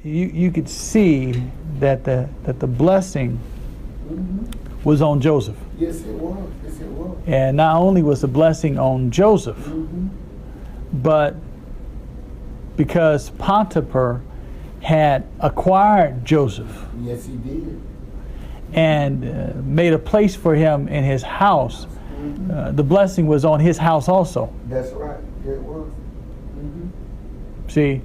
you could see that the blessing was on Joseph. Yes, it was. Yes, it was. And not only was the blessing on Joseph, but because Potiphar had acquired Joseph Yes, he did. and made a place for him in his house, the blessing was on his house also. That's right. It was. See,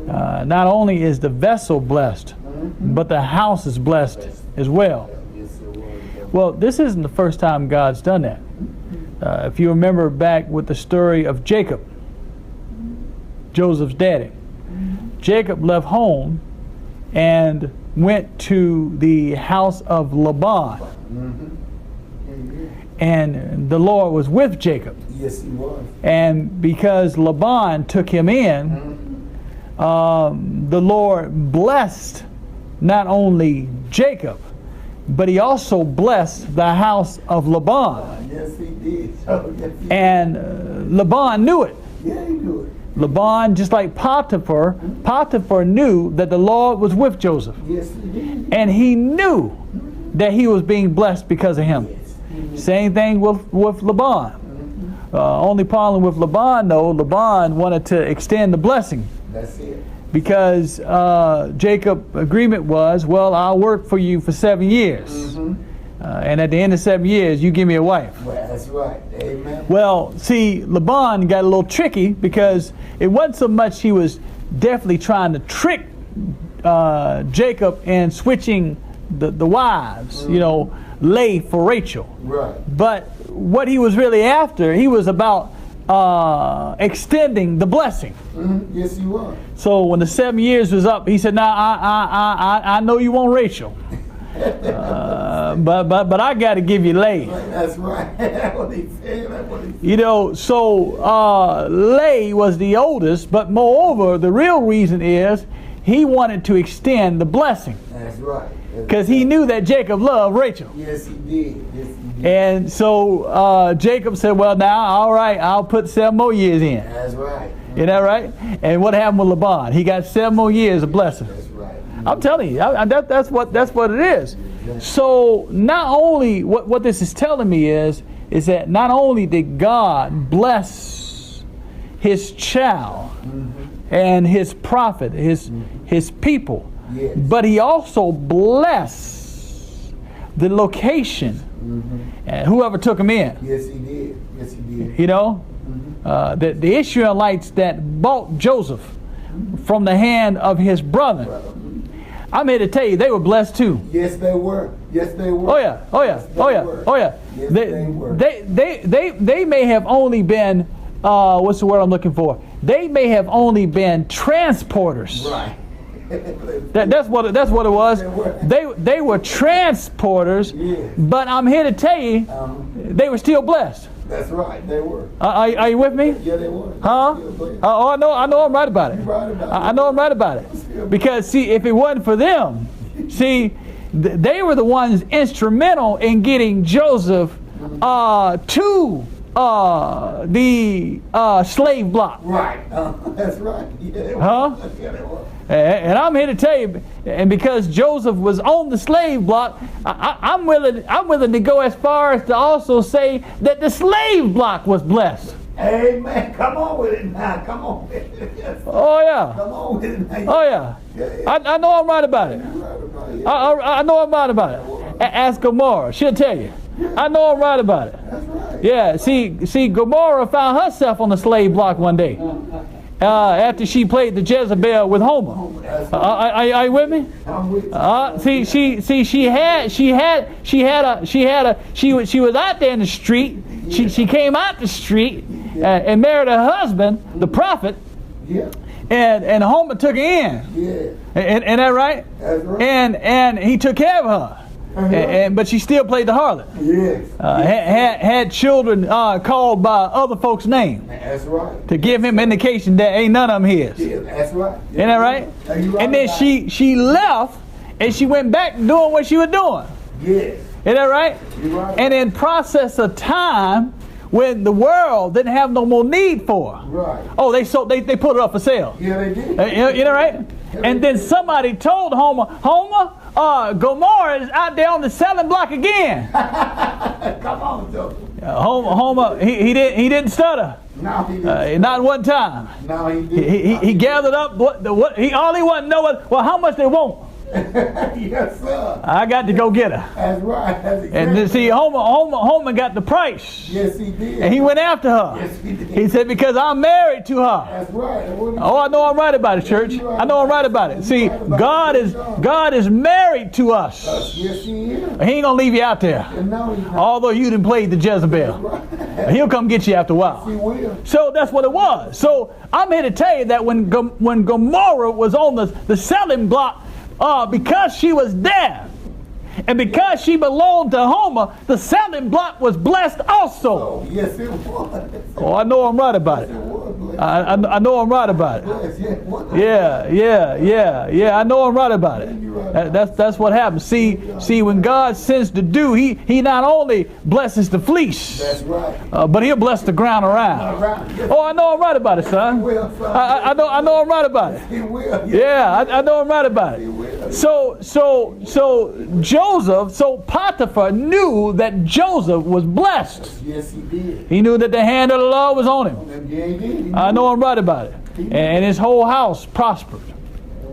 not only is the vessel blessed, but the house is blessed as well. Yes, it was. Well, this isn't the first time God's done that. If you remember back with the story of Jacob, Joseph's daddy. Jacob left home and went to the house of Laban. And the Lord was with Jacob. Yes, he was. And because Laban took him in, the Lord blessed not only Jacob, but he also blessed the house of Laban. Yes, he did. Oh, yes, he And Laban knew it. did. Yeah, he knew it. Laban, just like Potiphar, Potiphar knew that the Lord was with Joseph. Yes, he did. And he knew that he was being blessed because of him. Same thing with Laban. Only problem with Laban, though, Laban wanted to extend the blessing. That's it. Because Jacob's agreement was, well, I'll work for you for 7 years. And at the end of 7 years, you give me a wife. Well, that's right. Amen. Well, see, Laban got a little tricky because it wasn't so much he was definitely trying to trick Jacob and switching the wives, you know, Leah for Rachel. Right. But what he was really after, he was about extending the blessing. Yes, he was. So when the 7 years was up, he said, "Now I know you want Rachel, but I got to give you Leah." That's right. That's what he said. That's what he said. You know, so Leah was the oldest, but moreover, the real reason is he wanted to extend the blessing That's right. because he knew that Jacob loved Rachel. Yes, he did. Yes, he did. And so Jacob said, well, now, all right, I'll put 7 more years in. That's right. Isn't that right? And what happened with Laban? He got 7 more years of blessing. That's right. I'm telling you, that's what it is. So not only, what this is telling me is that not only did God bless his child and his prophet, his people, Yes. but he also blessed the location and whoever took him in. Yes, he did. Yes, he did. You know, the Ishmaelites that bought Joseph from the hand of his brother. I'm here to tell you, they were blessed too. Yes, they were. Yes, they were. Oh yeah, oh yeah, oh yeah, oh yeah. Yes, they were. They may have only been, what's the word I'm looking for? They may have only been transporters. Right. That's what it was. They were transporters, Yes. but I'm here to tell you, they were still blessed. That's right. They were. Are you with me? Yeah, they were. Huh? Oh, I know I'm right about it. You're right about it. I know I'm right about it. Because see, if it wasn't for them, see, they were the ones instrumental in getting Joseph to the slave block. Right. That's right. Yeah, they were. Huh? Yeah, they were. And I'm here to tell you, and because Joseph was on the slave block, I'm willing to go as far as to also say that the slave block was blessed. Amen. Come on with it now. Come on with it. Yes. Oh yeah. Come on with it now. Oh yeah. I know I'm right about it. You're right about it. I know I'm right about it. Ask Gomorrah. She'll tell you. I know I'm right about it. That's right. Yeah. See, Gomorrah found herself on the slave block one day. After she played the Jezebel with Homer. Are you with me? I'm with you. She was out there in the street. She came out the street and married her husband, the prophet. Yeah. And Homer took her in. Yeah. Ain't that right? That's right. And he took care of her. But she still played the harlot. Yes. Had children called by other folks' names That's right. to give him indication that ain't none of them his. Yeah, that's right. Ain't that right? Are you right And then about she left and she went back doing what she was doing. Yes. Ain't that right? You're right. And in process of time, when the world didn't have no more need for her, Right. oh, they put her up for sale. Yeah, they did. You know right? And then somebody told Homer, Gomorrah is out there on the selling block again. Come on, Joseph. Homer, he didn't stutter. No, he didn't. Not one time. No, he didn't. He gathered up what all he wanted to know was, well, how much they want. Yes, sir. I got to go get her. That's right. That's exactly. And then, see, Homer got the price. Yes, he did. And he went after her. Yes, he did. He said, because I'm married to her. That's right. Oh, I know I'm right about it, church. I know I'm right about it. See, God is married to us. Yes, he is. He ain't gonna leave you out there. No, he's not. Although you done played the Jezebel. Right. He'll come get you after a He while. will. So that's what it was. So I'm here to tell you that when Gomorrah was on the selling block, because she was there, and because she belonged to Homer, the selling block was blessed also. Oh, yes, it was. Oh, I know I'm right about It it. was blessed. I know I'm right about it. Yes, yes, it was. Yeah. I know I'm right about it. That's what happens. See, when God sends the dew, he not only blesses the fleece, That's right. but he'll bless the ground around. Yes, Oh, I know I'm right about it, son. he will, son. I know I'm right about it. He will. Yes, Yeah, I know I'm right about he it. will. So Potiphar knew that Joseph was blessed. Yes, he did. He knew that the hand of the Lord was on him. Yeah, he did. I know I'm right about it. And his whole house prospered.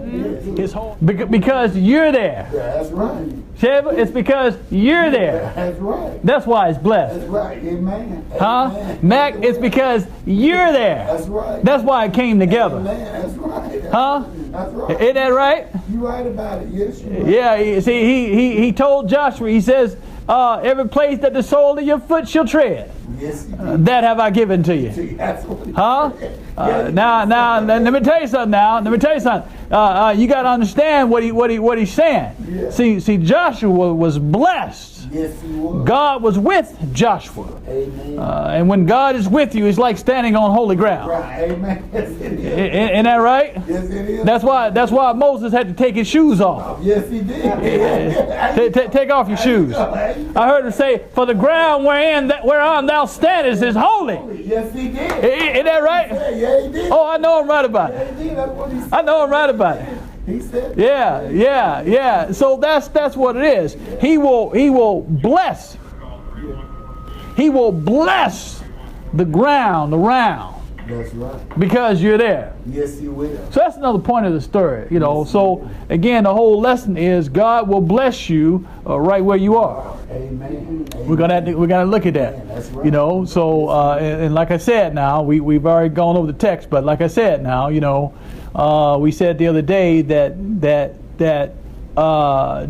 Yes, Because you're there. that's right. Sheva, it's because you're there. That's right. That's why it's blessed. That's right. Amen. Huh? Amen. Mac, it's because you're there. That's right. That's why it came together. Amen. That's right. Huh? That's right. Isn't that right? You right about it. Yes, you right. Yeah, he told Joshua, he says, every place that the sole of your foot shall tread, Yes, he did. that have I given to you. See, that's what he Huh? said. Now, let me tell you something now. Let me tell you something. You got to understand what he's saying. Yeah. See, Joshua was blessed. Yes, he was. God was with Joshua. Amen. And when God is with you, it's like standing on holy ground. Right. Amen. Yes, it is. Isn't that right? Yes, it is. That's why Moses had to take his shoes off. Yes, he did. Take off your shoes. I heard him say, for the ground whereon thou standest is holy. Yes, he did. Isn't that right? Yeah, he did. Oh, I know I'm right about Yeah, it. he did. That's what he said. I know I'm right about it. He said. Yeah. So that's what it is. He will bless. He will bless the ground around That's right. because you're there. Yes, he will. So that's another point of the story, So again, the whole lesson is God will bless you right where you are. Amen. We're gonna look at that. That's right. So and like I said, now we've already gone over the text, but like I said, now we said the other day that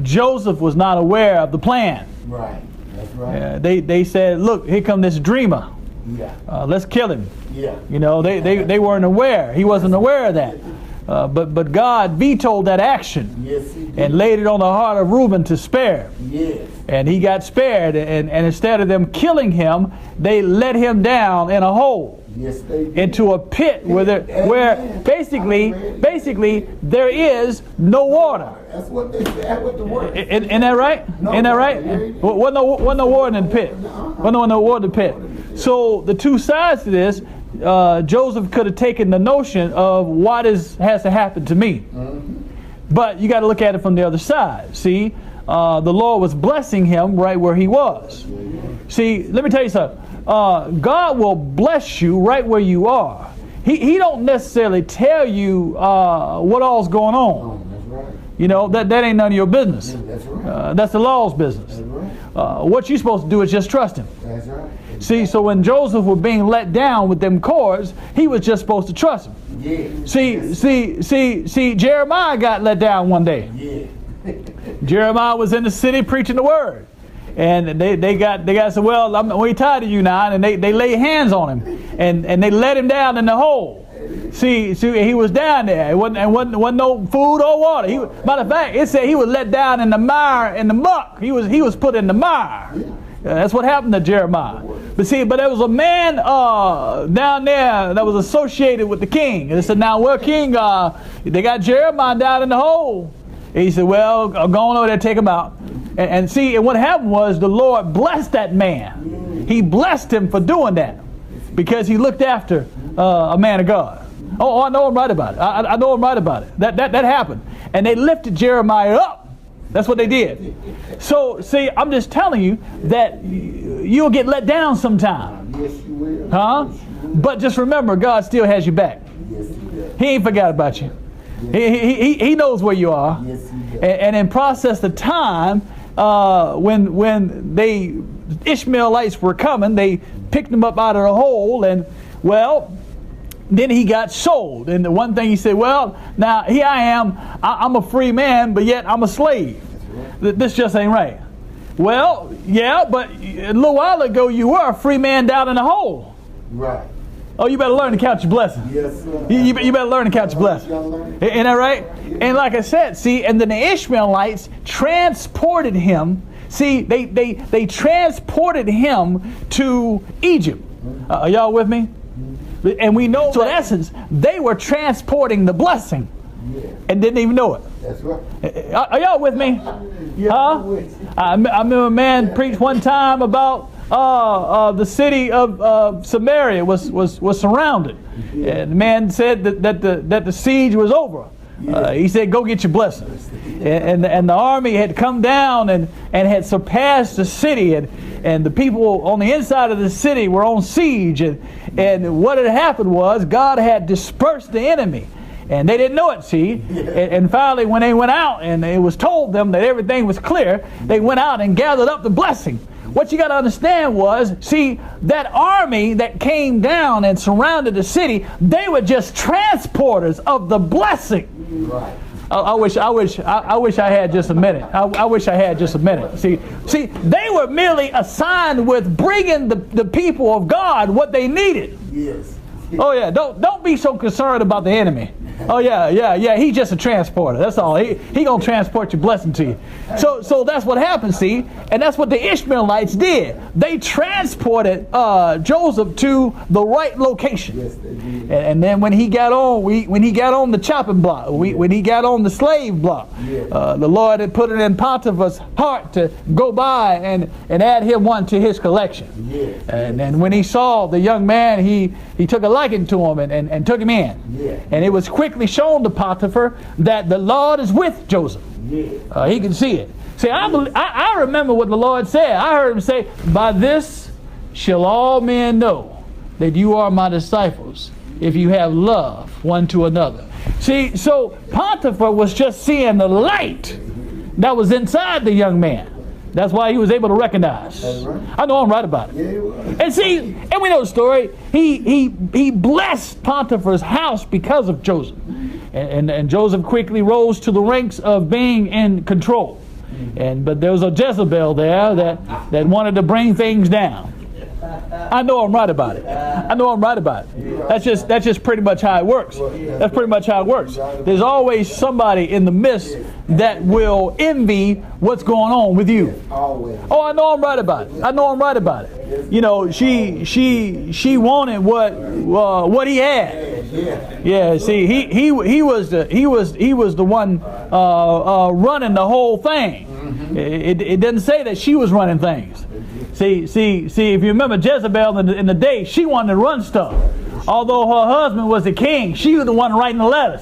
Joseph was not aware of the plan. Right. That's right. They said, look, here come this dreamer. Yeah. Let's kill him. Yeah. They weren't aware. He wasn't aware of that. But God vetoed that action Yes, he did. and laid it on the heart of Reuben to spare. Yes. And he got spared. And instead of them killing him, they let him down in a hole, Yes, they did. into a pit where basically there is no water. That's what they said. That's what the word. Isn't that right? No Isn't that right? water. Wasn't no water in the pit. Wasn't no water in the pit. So the two sides to this, Joseph could have taken the notion of what has to happen to me. But you got to look at it from the other side. See, the Lord was blessing him right where he was. See, let me tell you something. God will bless you right where you are. He don't necessarily tell you what all's going on. That's right. That ain't none of your business. That's right. That's the law's business. That's right. What you're supposed to do is just trust him. That's right. See, so when Joseph was being let down with them cords, he was just supposed to trust him. Yeah. See, Jeremiah got let down one day. Yeah. Jeremiah was in the city preaching the word. And they got said, well, we tired of you now, and they lay hands on him and they let him down in the hole. See, he was down there. It wasn't no food or water. Matter of fact, it said he was let down in the mire, in the muck. He was put in the mire. That's what happened to Jeremiah. But there was a man down there that was associated with the king. And they said, now, well, king, they got Jeremiah down in the hole. And he said, well, go on over there, take him out. And what happened was the Lord blessed that man. He blessed him for doing that because he looked after a man of God. Oh, I know I'm right about it. I know I'm right about it. That happened. And they lifted Jeremiah up. That's what they did. So, see, I'm just telling you that you'll get let down sometime. Yes, you will. Huh? But just remember, God still has you back. Yes, he does. He ain't forgot about you. He knows where you are. Yes, he does. And in process of time, when they Ishmaelites were coming, they picked him up out of the hole, and well, then he got sold. And the one thing he said, well, now here I am, I'm a free man, but yet I'm a slave. This just ain't right. Well, yeah, but a little while ago you were a free man down in the hole. Right. Oh, you better learn to count your blessings. Yes, sir. You better learn to count your blessings. Ain't that right? And like I said, see, and then the Ishmaelites transported him. See, they transported him to Egypt. Are y'all with me? And we know, so in essence, they were transporting the blessing and didn't even know it. That's right. Are y'all with me? Yeah, Huh? I'm with you. I remember a man preached one time about the city of Samaria was surrounded. And the man said that the siege was over. He said, go get your blessings. And the army had come down and had surpassed the city, and the people on the inside of the city were on siege, and what had happened was God had dispersed the enemy, and they didn't know it, see. And finally, when they went out and it was told them that everything was clear, they went out and gathered up the blessing. What you got to understand was, see, that army that came down and surrounded the city, they were just transporters of the blessing. Right. I wish I had just a minute. I wish I had just a minute. See, they were merely assigned with bringing the people of God what they needed. Yes. Oh yeah, don't be so concerned about the enemy. Oh yeah. He's just a transporter. That's all. He gonna transport your blessing to you. So that's what happened. See, and that's what the Ishmaelites did. They transported Joseph to the right location. Yes, they did. And then when he got on the chopping block, when he got on the slave block, the Lord had put it in Potiphar's heart to go by and add him one to his collection. Yes. And then when he saw the young man, he took a liking to him and took him in. Yeah. And it was quickly shown to Potiphar that the Lord is with Joseph. Yeah. He can see it. See, I remember what the Lord said. I heard him say, by this shall all men know that you are my disciples, if you have love one to another. See, so Potiphar was just seeing the light that was inside the young man. That's why he was able to recognize. That's right. I know I'm right about it. Yeah, it was. And see, and we know the story. He blessed Potiphar's house because of Joseph. And Joseph quickly rose to the ranks of being in control. But there was a Jezebel there that wanted to bring things down. I know I'm right about it. I know I'm right about it. That's just pretty much how it works. That's pretty much how it works. There's always somebody in the midst that will envy what's going on with you. Always. Oh, I know I'm right about it. I know I'm right about it. You know, she wanted what he had. Yeah. See, he was the one running the whole thing. It doesn't say that she was running things. See, if you remember Jezebel in the day, she wanted to run stuff. Although her husband was the king, she was the one writing the letters.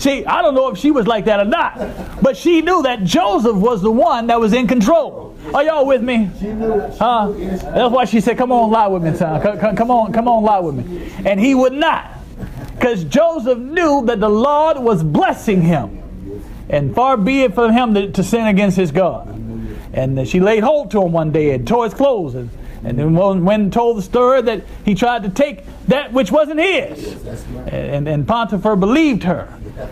See, I don't know if she was like that or not, but she knew that Joseph was the one that was in control. Are y'all with me? Huh? That's why she said, come on, lie with me, son. Come on, lie with me. And he would not, because Joseph knew that the Lord was blessing him. And far be it from him to sin against his God. And she laid hold to him one day and tore his clothes. And then when told the story that he tried to take that which wasn't his. And Potiphar believed her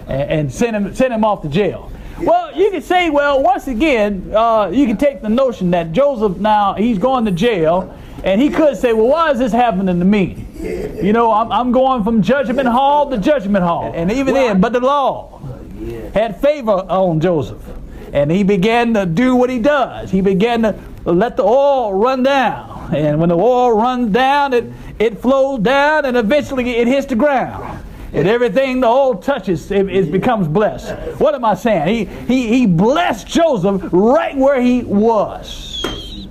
and sent him off to jail. Well, you could say, once again, you can take the notion that Joseph now, he's going to jail. And he could say, why is this happening to me? You know, I'm going from judgment hall to judgment hall. And even then, but the law had favor on Joseph. And he began to do what he does. He began to let the oil run down. And when the oil runs down, it flows down and eventually it hits the ground. And everything the oil touches, it becomes blessed. What am I saying? He blessed Joseph right where he was.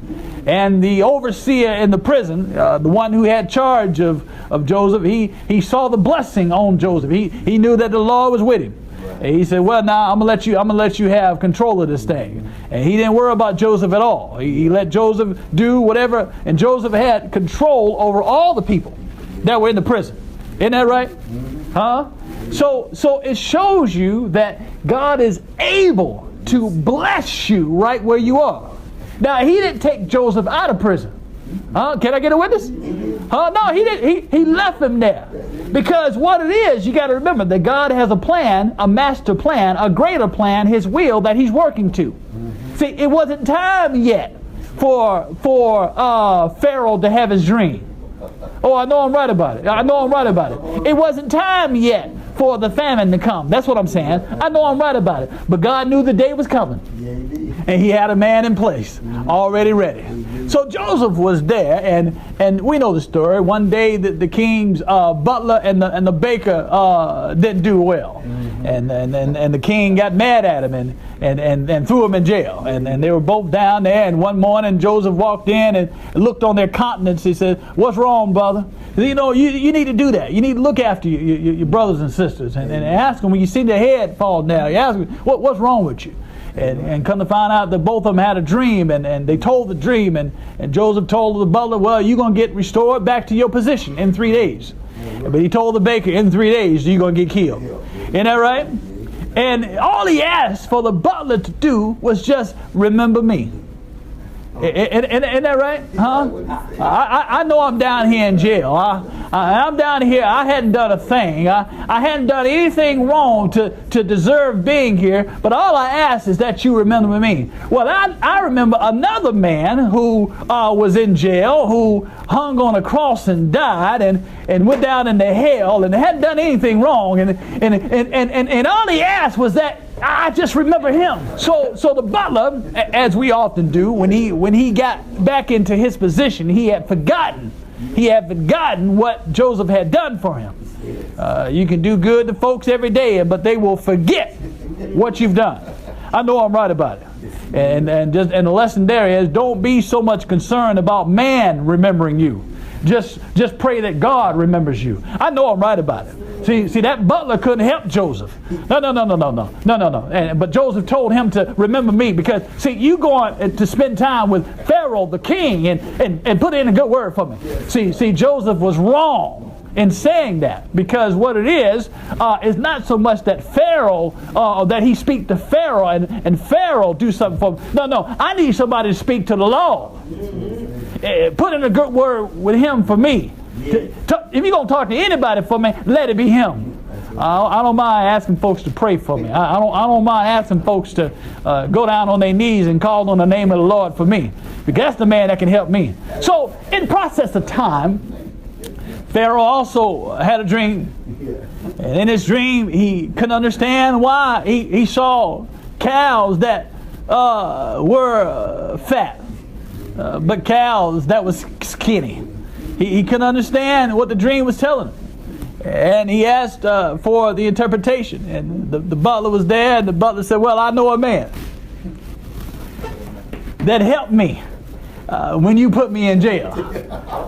And the overseer in the prison, the one who had charge of of Joseph. He saw the blessing on Joseph. He knew that the Lord was with him. And he said, well, now I'm gonna let you have control of this thing. And he didn't worry about Joseph at all. He let Joseph do whatever, and Joseph had control over all the people that were in the prison. Isn't that right? Huh? So it shows you that God is able to bless you right where you are. Now, he didn't take Joseph out of prison. Can I get a witness? No, he didn't. He left him there. Because what it is, you got to remember that God has a plan, a master plan, a greater plan, his will that he's working to. See, it wasn't time yet for Pharaoh to have his dream. Oh, I know I'm right about it. It wasn't time yet for the famine to come. That's what I'm saying. I know I'm right about it. But God knew the day was coming. And he had a man in place, already ready. So Joseph was there, and we know the story. One day the king's butler and the baker didn't do well. And the king got mad at him and threw him in jail. And they were both down there, and one morning Joseph walked in and looked on their countenance. He said, "What's wrong, brother?" He said, you need to do that. You need to look after your brothers and sisters and ask them when you see their head fall down. You ask them, what's wrong with you? And come to find out that both of them had a dream, and they told the dream, and Joseph told the butler, well, you're going to get restored back to your position in 3 days. But he told the baker, in 3 days, you're going to get killed. Isn't that right? And all he asked for the butler to do was just remember me. Isn't that right? Huh? I know I'm down here in jail. I'm down here. I hadn't done a thing. I hadn't done anything wrong to deserve being here. But all I ask is that you remember me. Well, I remember another man who was in jail, who hung on a cross and died, and went down into hell, and hadn't done anything wrong. And all he asked was that I just remember him. So the butler, as we often do, when he got back into his position, he had forgotten what Joseph had done for him. You can do good to folks every day, but they will forget what you've done. I know I'm right about it. And the lesson there is, don't be so much concerned about man remembering you. Just pray that God remembers you. I know I'm right about it. See, that butler couldn't help Joseph. No. But Joseph told him to remember me, because, see, you going to spend time with Pharaoh, the king, and put in a good word for me. See, Joseph was wrong in saying that, because what it is not so much that Pharaoh, that he speak to Pharaoh and Pharaoh do something for him. No, I need somebody to speak to the Lord. Put in a good word with him for me. If you're going to talk to anybody for me, let it be him. I don't mind asking folks to pray for me. I don't mind asking folks to go down on their knees and call on the name of the Lord for me, because that's the man that can help me. So in process of time, Pharaoh also had a dream. And in his dream, he couldn't understand why. He saw cows that were fat, but cows that was skinny. He couldn't understand what the dream was telling him. And he asked for the interpretation. And the butler was there, and the butler said, well, I know a man that helped me when you put me in jail.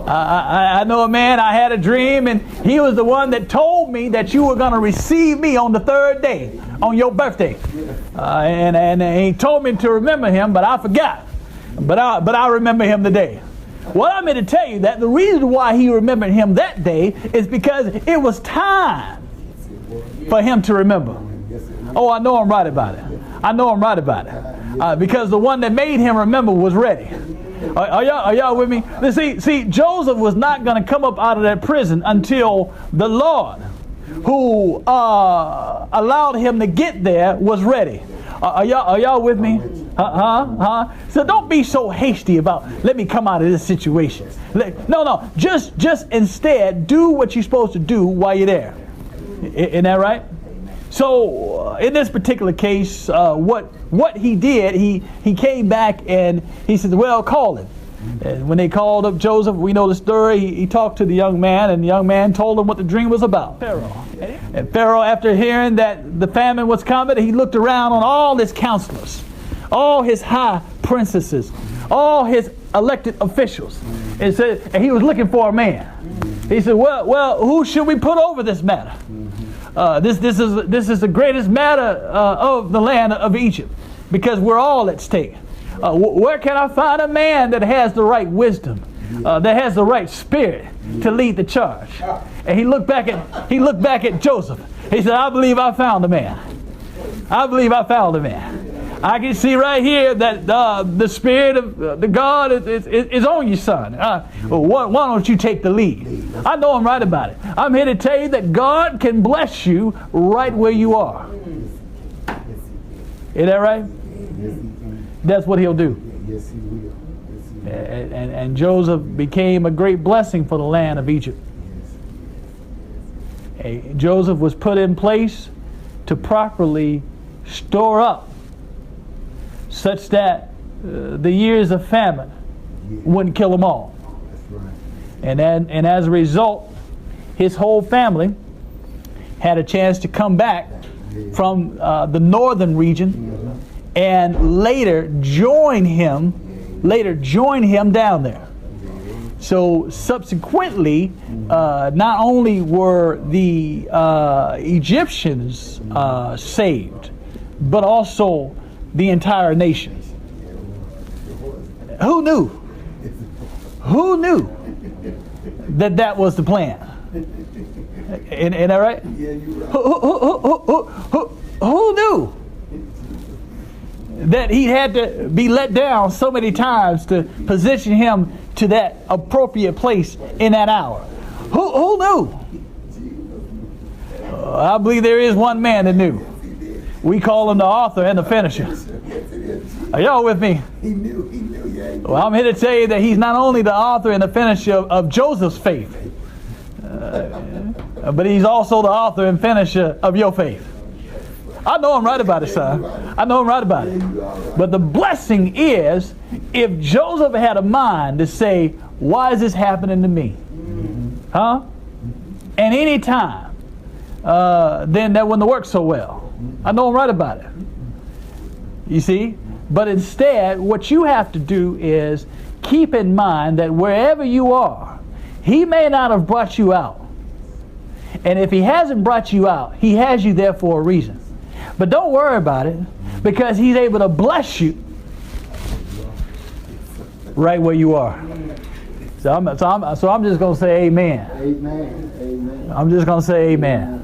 I know a man, I had a dream, and he was the one that told me that you were going to receive me on the 3rd day, on your birthday. And he told me to remember him, but I forgot. But I remember him today. Well, I'm here to tell you that the reason why he remembered him that day is because it was time for him to remember. Oh, I know I'm right about it. Because the one that made him remember was ready. Are y'all with me? See, Joseph was not going to come up out of that prison until the Lord, who allowed him to get there, was ready. Are y'all with me? So don't be so hasty about, let me come out of this situation. No. Just instead do what you're supposed to do while you're there. Isn't that right? So in this particular case, what he did, he came back and he said, well, call him. And when they called up Joseph, we know the story. He talked to the young man, and the young man told him what the dream was about. And Pharaoh, after hearing that the famine was coming, he looked around on all his counselors, all his high princesses, all his elected officials, and he was looking for a man. He said, well, who should we put over this matter? This is the greatest matter of the land of Egypt, because we're all at stake. Where can I find a man that has the right wisdom, that has the right spirit to lead the charge? And he looked back at Joseph. He said, I believe I found a man. I believe I found a man. I can see right here that the spirit of the God is on you, son. Why don't you take the lead? I know I'm right about it. I'm here to tell you that God can bless you right where you are. Is that right? That's what he'll do. Yes, he will. Yes, he will. And Joseph became a great blessing for the land of Egypt. Joseph was put in place to properly store up, such that the years of famine wouldn't kill them all. That's right. And as a result, his whole family had a chance to come back from the northern region and later join him down there. So subsequently, not only were the Egyptians saved, but also the entire nation. Who knew? Who knew that was the plan? Ain't that right? Yeah, you're right. Who knew that he had to be let down so many times to position him to that appropriate place in that hour? Who knew? I believe there is one man that knew. We call him the author and the finisher. Are y'all with me? He knew, yeah. Well, I'm here to tell you that he's not only the author and the finisher of Joseph's faith, but he's also the author and finisher of your faith. I know I'm right about it, son. I know I'm right about it. But the blessing is, if Joseph had a mind to say, why is this happening to me? Huh? And any time, then that wouldn't work so well. I know I'm right about it. You see? But instead, what you have to do is keep in mind that wherever you are, he may not have brought you out. And if he hasn't brought you out, he has you there for a reason. But don't worry about it, because he's able to bless you right where you are. So I'm just going to say amen. Amen. Amen. I'm just going to say amen.